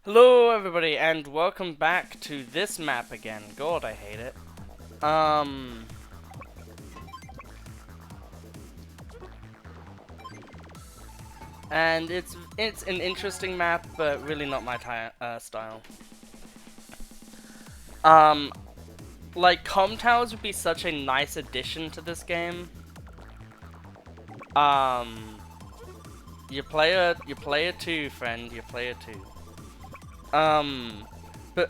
Hello everybody and welcome back to this map again. God, I hate it. And it's an interesting map, but really not my style. Um, like Com Towers would be such a nice addition to this game. Um, you play it too, friend. You play it too. But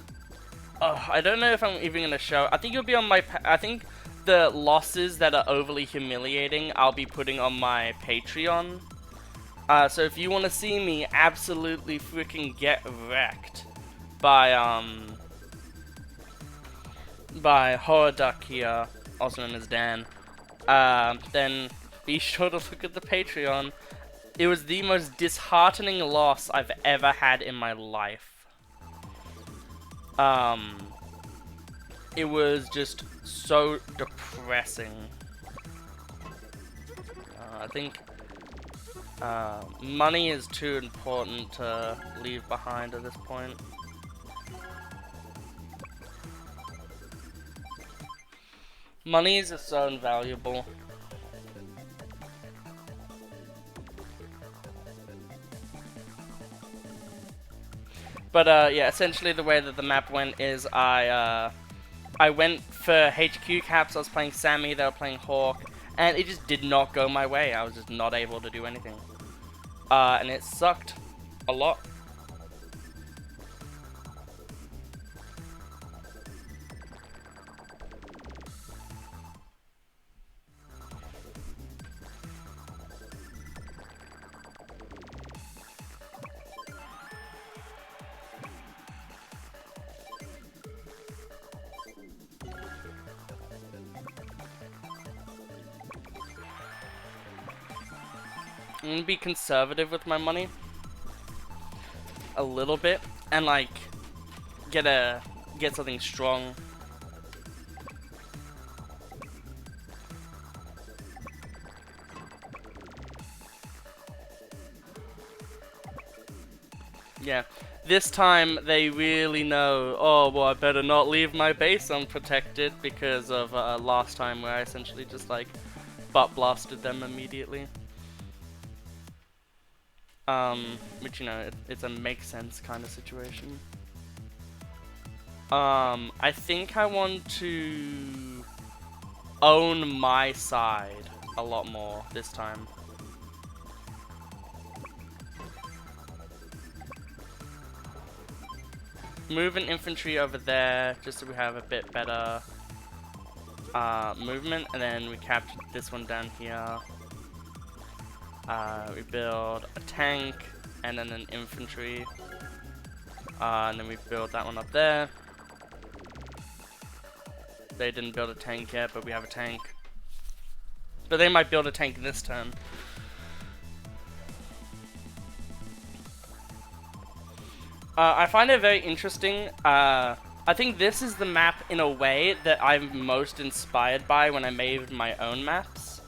I don't know if I'm even gonna show. I think you'll be on my. I think the losses that are overly humiliating, I'll be putting on my Patreon. So if you want to see me absolutely freaking get wrecked by Horrorduck here, also known as Dan, then be sure to look at the Patreon. It was the most disheartening loss I've ever had in my life. It was just so depressing. I think money is too important to leave behind at this point. Money is just so invaluable. But yeah, essentially the way that the map went is I went for HQ caps. I was playing Sammy, they were playing Hawk, and it just did not go my way. I was just not able to do anything. And it sucked a lot. I'm gonna be conservative with my money a little bit and like get something strong. Yeah, this time they really know, oh well, I better not leave my base unprotected because of last time where I essentially just like butt blasted them immediately. Which, you know, it's a make sense kind of situation. I think I want to own my side a lot more this time. Move an infantry over there just so we have a bit better movement, and then we capture this one down here. We build a tank and then an infantry, and then we build that one up there. They didn't build a tank yet, but we have a tank. But they might build a tank this turn. I find it very interesting. I think this is the map in a way that I'm most inspired by when I made my own maps.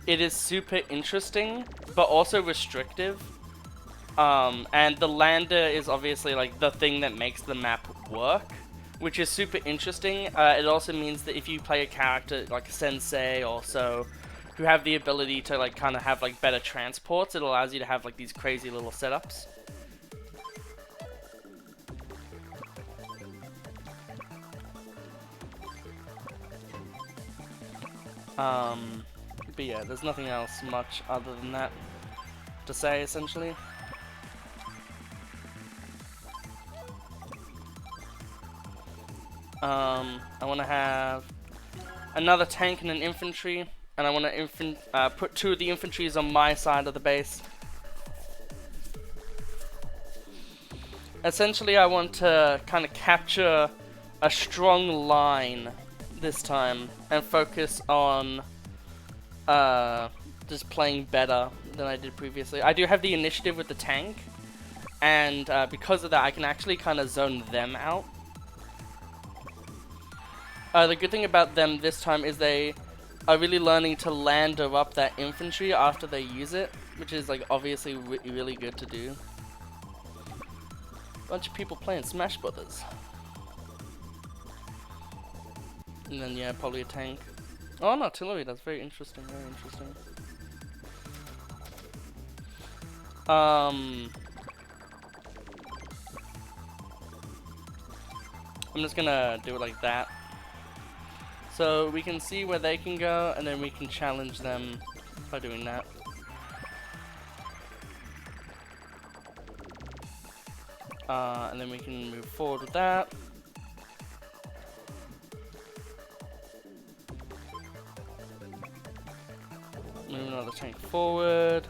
It is super interesting, but also restrictive. And the lander is obviously like the thing that makes the map work, which is super interesting. It also means that if you play a character like Sensei or so, who have the ability to like kind of have like better transports, it allows you to have like these crazy little setups. But yeah, there's nothing else much other than that to say, essentially. I want to have another tank and an infantry, and I want to put two of the infantries on my side of the base. Essentially, I want to kind of capture a strong line this time and focus on just playing better than I did previously. I do have the initiative with the tank, and because of that I can actually kind of zone them out. The good thing about them this time is they are really learning to lander up that infantry after they use it, which is like obviously really good to do. Bunch of people playing Smash Brothers. And then yeah, probably a tank. Oh, an artillery. That's very interesting. Very interesting. I'm just gonna do it like that. So we can see where they can go, and then we can challenge them by doing that. And then we can move forward with that. Move another tank forward.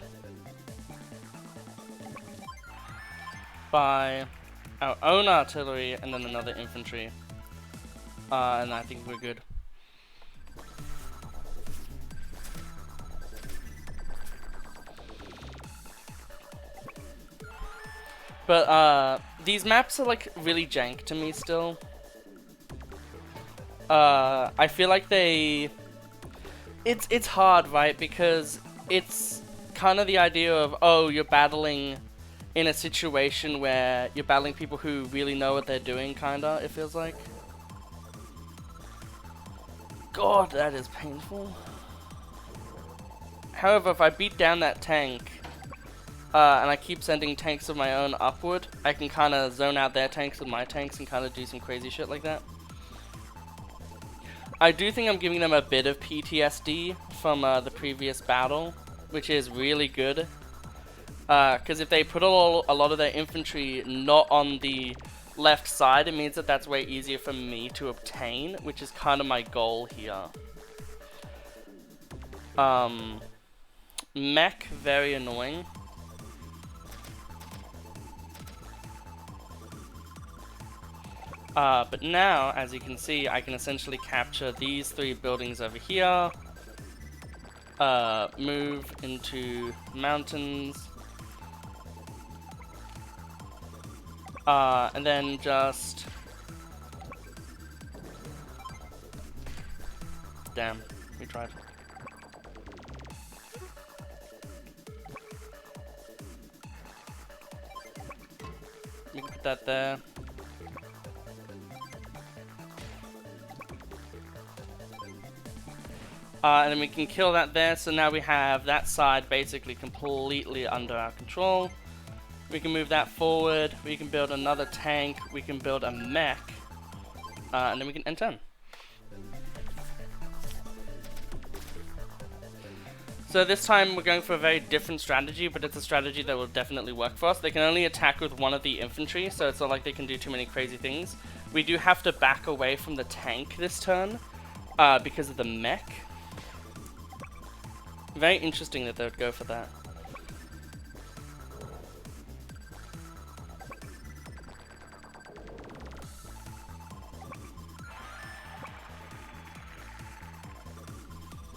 By our own artillery, and then another infantry. And I think we're good. But these maps are like really jank to me still. I feel like it's hard, right? Because it's kind of the idea of, oh, you're battling in a situation where you're battling people who really know what they're doing, kinda, it feels like. God, that is painful. However, if I beat down that tank, and I keep sending tanks of my own upward, I can kind of zone out their tanks with my tanks and kind of do some crazy shit like that. I do think I'm giving them a bit of PTSD from the previous battle, which is really good. Because if they put a lot of their infantry not on the left side, it means that that's way easier for me to obtain, which is kind of my goal here. Mech, very annoying. But now, as you can see, I can essentially capture these 3 buildings over here, move into mountains, and then just... Damn, we tried. We can put that there. And then we can kill that there, so now we have that side basically completely under our control. We can move that forward, we can build another tank, we can build a mech, and then we can end turn. So this time we're going for a very different strategy, but it's a strategy that will definitely work for us. They can only attack with one of the infantry, so it's not like they can do too many crazy things. We do have to back away from the tank this turn, because of the mech. Very interesting that they would go for that.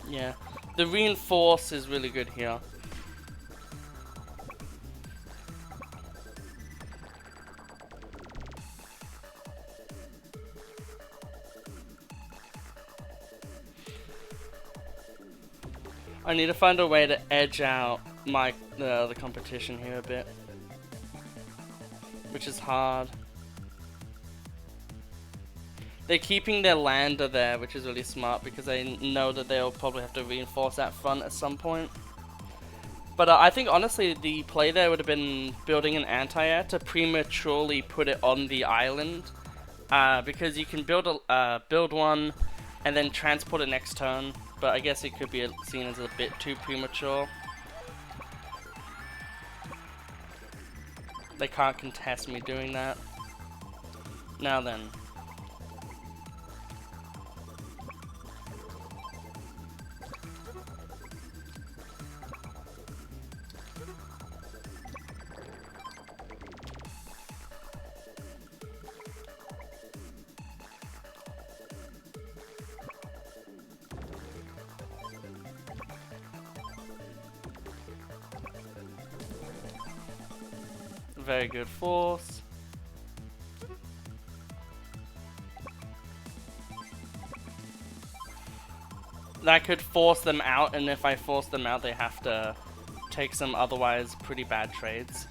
Yeah, the reinforce is really good here. I need to find a way to edge out the competition here a bit, which is hard. They're keeping their lander there, which is really smart because they know that they'll probably have to reinforce that front at some point. But I think honestly the play there would have been building an anti-air to prematurely put it on the island, because you can build one and then transport it next turn. But I guess it could be seen as a bit too premature. They can't contest me doing that. Now then. Very good force. That could force them out, and if I force them out, they have to take some otherwise pretty bad trades.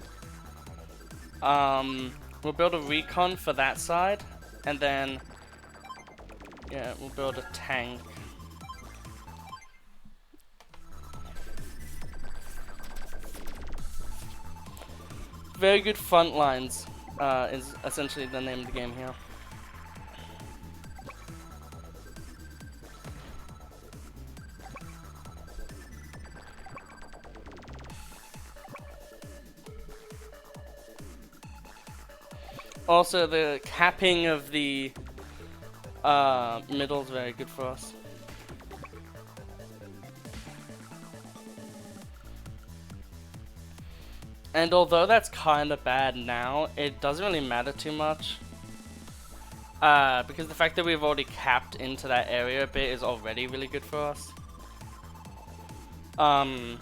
We'll build a recon for that side, and then, yeah, we'll build a tank. Very good front lines is essentially the name of the game here. Also, the capping of the middle is very good for us. And although that's kind of bad now, it doesn't really matter too much. Because the fact that we've already capped into that area a bit is already really good for us. And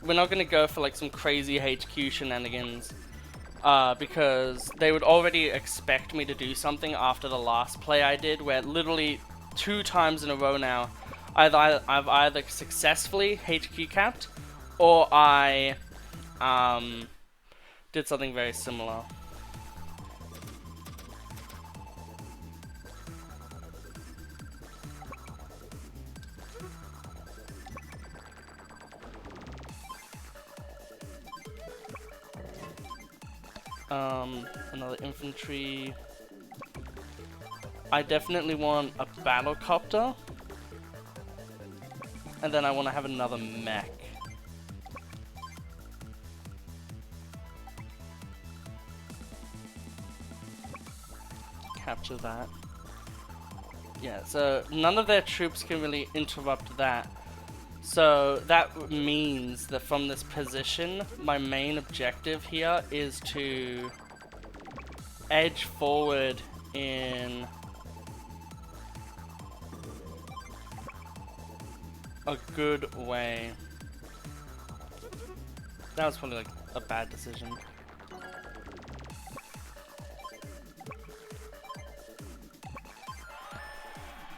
we're not going to go for like some crazy HQ shenanigans. Because they would already expect me to do something after the last play I did, where literally 2 times in a row now, I've either successfully HQ capped, or I did something very similar. Another infantry. I definitely want a battlecopter. And then I want to have another mech. Capture that. Yeah, so none of their troops can really interrupt that. So that means that from this position, my main objective here is to edge forward in a good way. That was probably like a bad decision.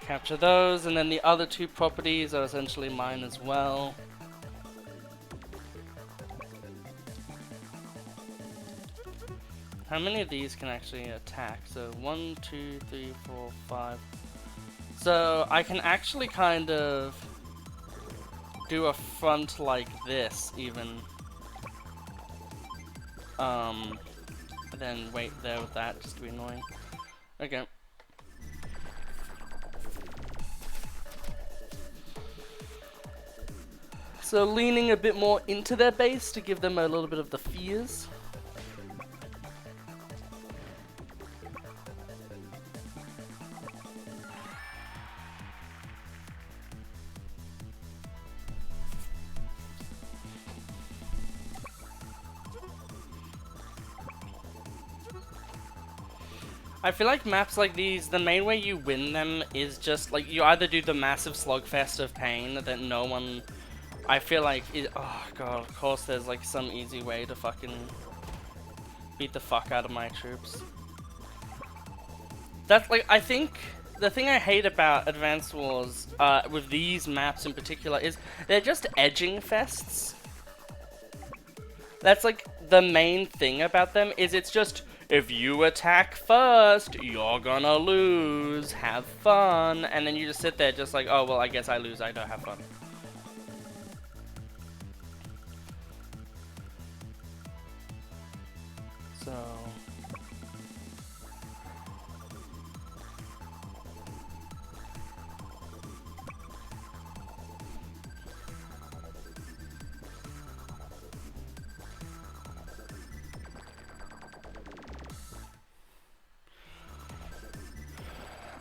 Capture those, and then the other 2 properties are essentially mine as well. How many of these can actually attack? So 1, 2, 3, 4, 5. So I can actually kind of do a front like this even. Then wait there with that just to be annoying. Okay. So leaning a bit more into their base to give them a little bit of the fears. I feel like maps like these, the main way you win them is just like you either do the massive slugfest of pain that no one, I feel like, oh god, of course there's like some easy way to fucking beat the fuck out of my troops. That's like, I think the thing I hate about Advanced Wars with these maps in particular is they're just edging fests. That's like the main thing about them is it's just, if you attack first, you're gonna lose. Have fun. And then you just sit there just like, oh, well, I guess I lose. I don't have fun. So...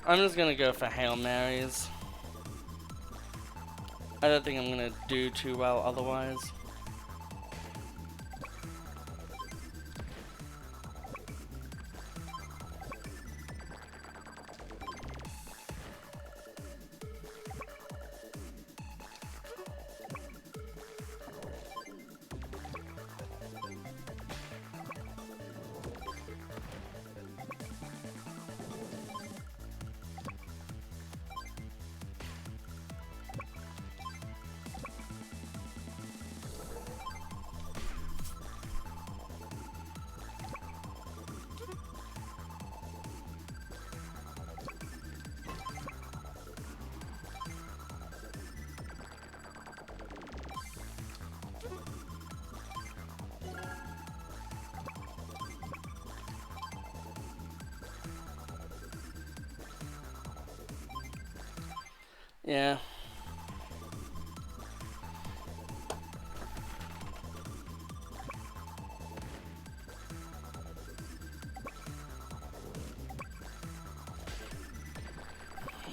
I'm just gonna go for Hail Marys. I don't think I'm gonna do too well otherwise. Yeah.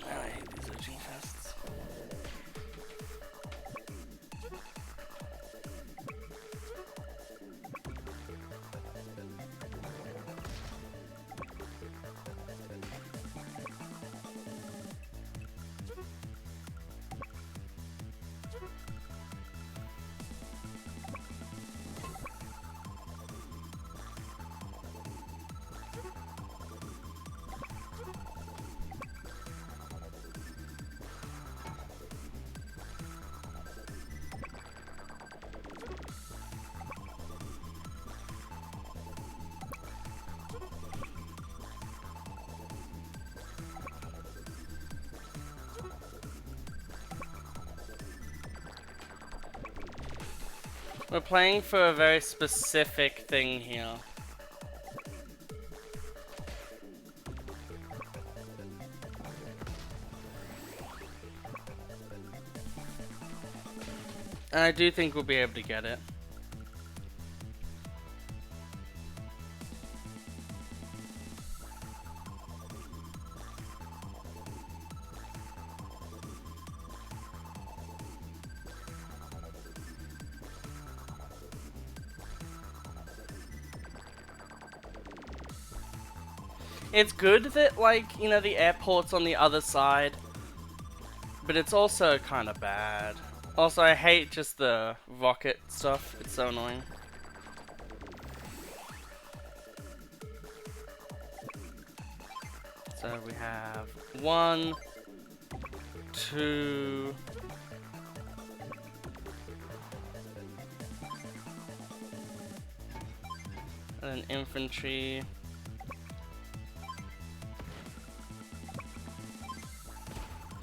I hate these urging fests. We're playing for a very specific thing here. And I do think we'll be able to get it. It's good that, like, you know, the airport's on the other side, but it's also kind of bad. Also, I hate just the rocket stuff. It's so annoying. So we have 1, 2... and then infantry.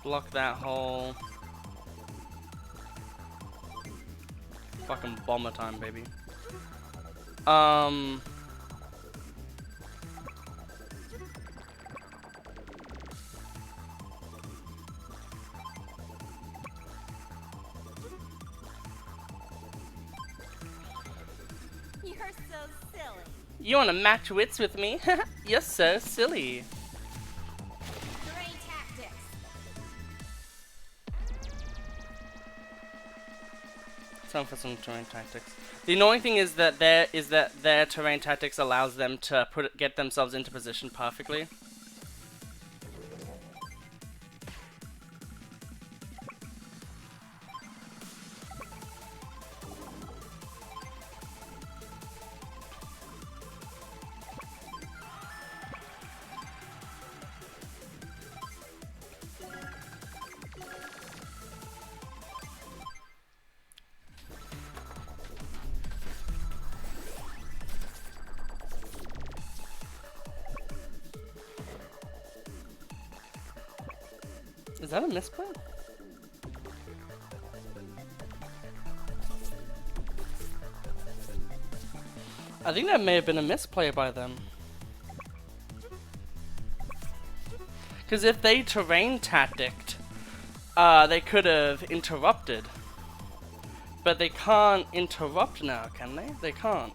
Block that hole. Fucking bomber time, baby. You're so silly. You wanna match wits with me? You're so silly. Terrain tactics. Time for some terrain tactics. The annoying thing is that their terrain tactics allows them to get themselves into position perfectly. Is that a misplay? I think that may have been a misplay by them. Because if they terrain tacticked, they could have interrupted. But they can't interrupt now, can they? They can't.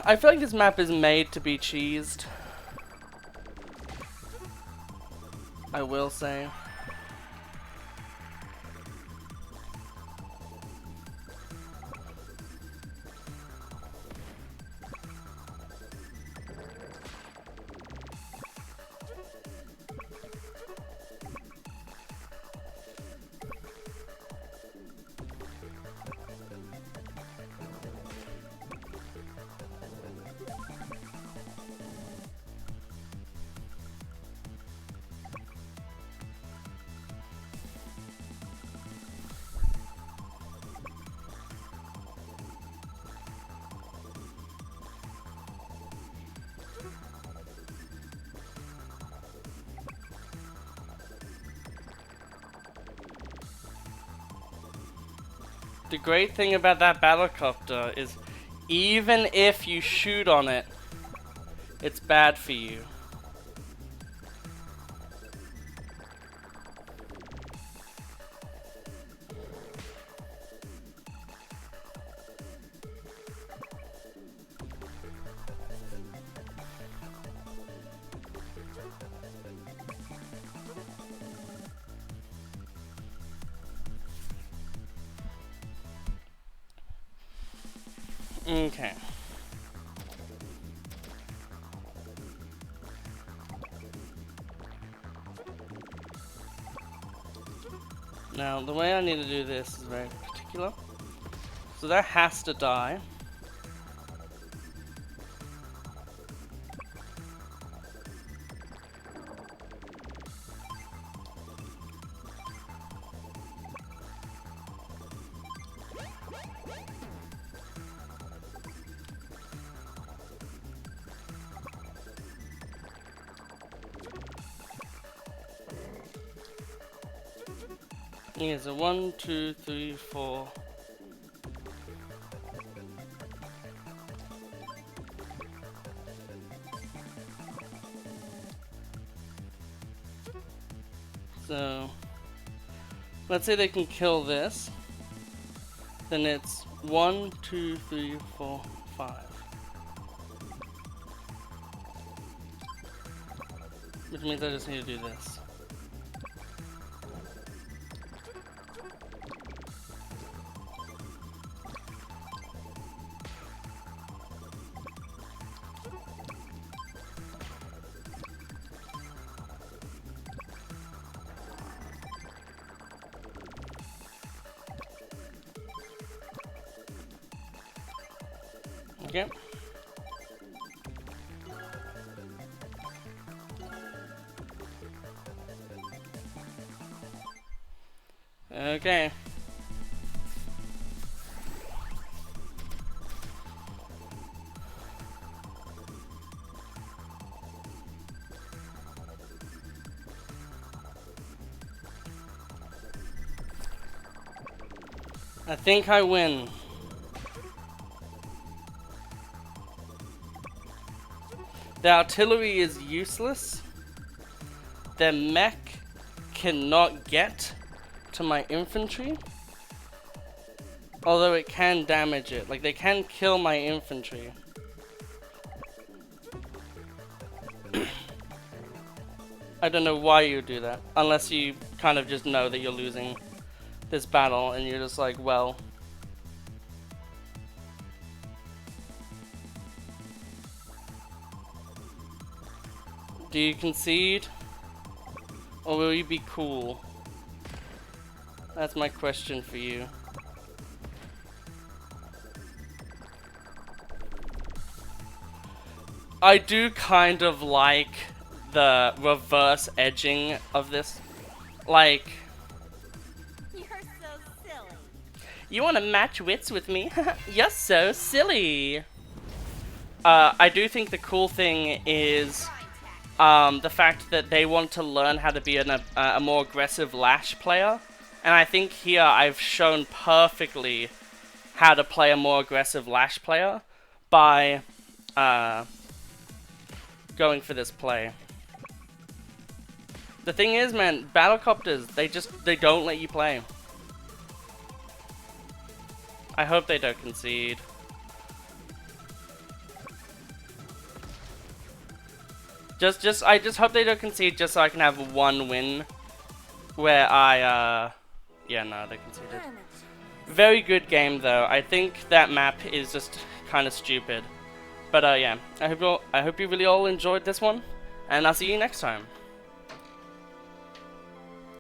I feel like this map is made to be cheesed. I will say. The great thing about that battlecopter is even if you shoot on it, it's bad for you. Okay. Now, the way I need to do this is very particular. So that has to die. Here's a 1, 2, 3, 4. So, let's say they can kill this. Then it's 1, 2, 3, 4, 5. Which means I just need to do this. Okay. Okay. I think I win. The artillery is useless. Their mech cannot get to my infantry. Although it can damage it. Like, they can kill my infantry. I don't know why you do that. Unless you kind of just know that you're losing this battle and you're just like, well. Do you concede? Or will you be cool? That's my question for you. I do kind of like the reverse edging of this. Like, You're so silly. you want to match wits with me? You're so silly. I do think the cool thing is the fact that they want to learn how to be a more aggressive Lash player. And I think here I've shown perfectly how to play a more aggressive Lash player by going for this play. The thing is, man, battlecopters, they don't let you play. I hope they don't concede. I just hope they don't concede just so I can have one win where I, yeah, no, they conceded. Very good game though. I think that map is just kind of stupid. But yeah, I hope you really all enjoyed this one, and I'll see you next time.